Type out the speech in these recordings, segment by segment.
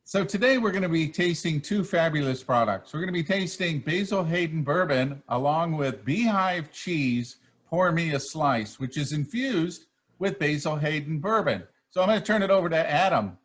So today we're going to be tasting two fabulous products. We're going to be tasting Basil Hayden bourbon along with Beehive cheese, Pour Me a Slice, which is infused with Basil Hayden bourbon. So I'm going to turn it over to Adam.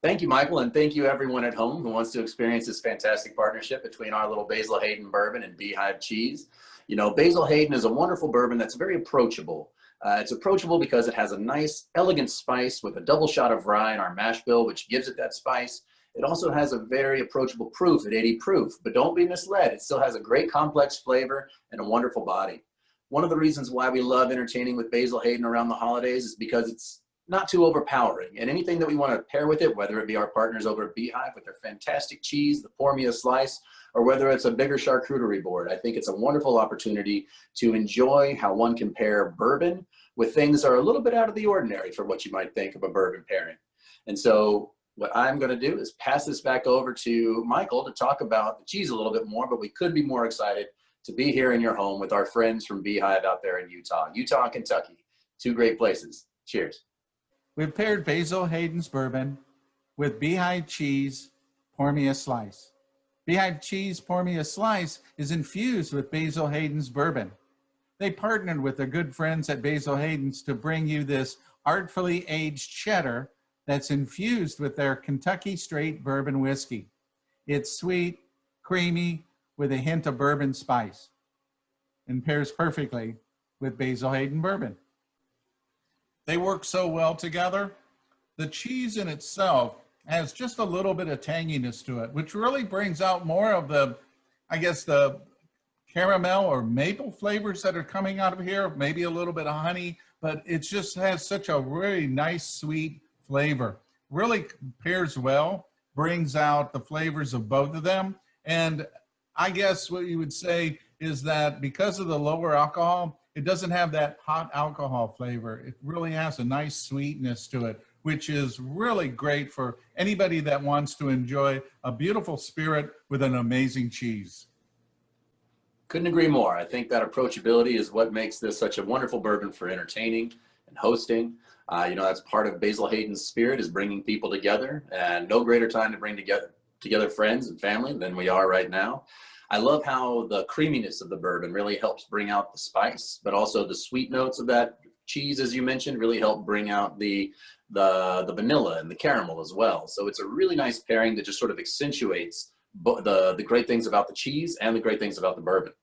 Thank you, Michael, and thank you everyone at home who wants to experience this fantastic partnership between our little Basil Hayden bourbon and Beehive cheese. You know, Basil Hayden is a wonderful bourbon that's very approachable. It's approachable because it has a nice, elegant spice with a double shot of rye in our mash bill, which gives it that spice. It also has a very approachable proof at 80 proof, but don't be misled. It still has a great complex flavor and a wonderful body. One of the reasons why we love entertaining with Basil Hayden around the holidays is because it's not too overpowering, and anything that we want to pair with it, whether it be our partners over at Beehive with their fantastic cheese, the Pour Me a Slice, or whether it's a bigger charcuterie board, I think it's a wonderful opportunity to enjoy how one can pair bourbon with things that are a little bit out of the ordinary for what you might think of a bourbon pairing. And so what I'm going to do is pass this back over to Michael to talk about the cheese a little bit more, but we couldn't be more excited to be here in your home with our friends from Beehive out there in Utah and Kentucky. Two great places. Cheers. We've paired Basil Hayden's bourbon with Beehive cheese, Pour Me a Slice. Beehive cheese, Pour Me a Slice is infused with Basil Hayden's bourbon. They partnered with their good friends at Basil Hayden's to bring you this artfully aged cheddar that's infused with their Kentucky straight bourbon whiskey. It's sweet, creamy, with a hint of bourbon spice, and pairs perfectly with Basil Hayden bourbon. They work so well together. The cheese in itself has just a little bit of tanginess to it, which really brings out more of the, I guess, the caramel or maple flavors that are coming out of here, maybe a little bit of honey, but it just has such a really nice, sweet flavor. Really pairs well, brings out the flavors of both of them. And I guess what you would say is that because of the lower alcohol, it doesn't have that hot alcohol flavor. It really has a nice sweetness to it, which is really great for anybody that wants to enjoy a beautiful spirit with an amazing cheese. Couldn't agree more. I think that approachability is what makes this such a wonderful bourbon for entertaining and hosting. You know, that's part of Basil Hayden's spirit, is bringing people together, and no greater time to bring together friends and family than we are right now. I love how the creaminess of the bourbon really helps bring out the spice, but also the sweet notes of that cheese, as you mentioned, really help bring out the vanilla and the caramel as well. So it's a really nice pairing that just sort of accentuates the great things about the cheese and the great things about the bourbon.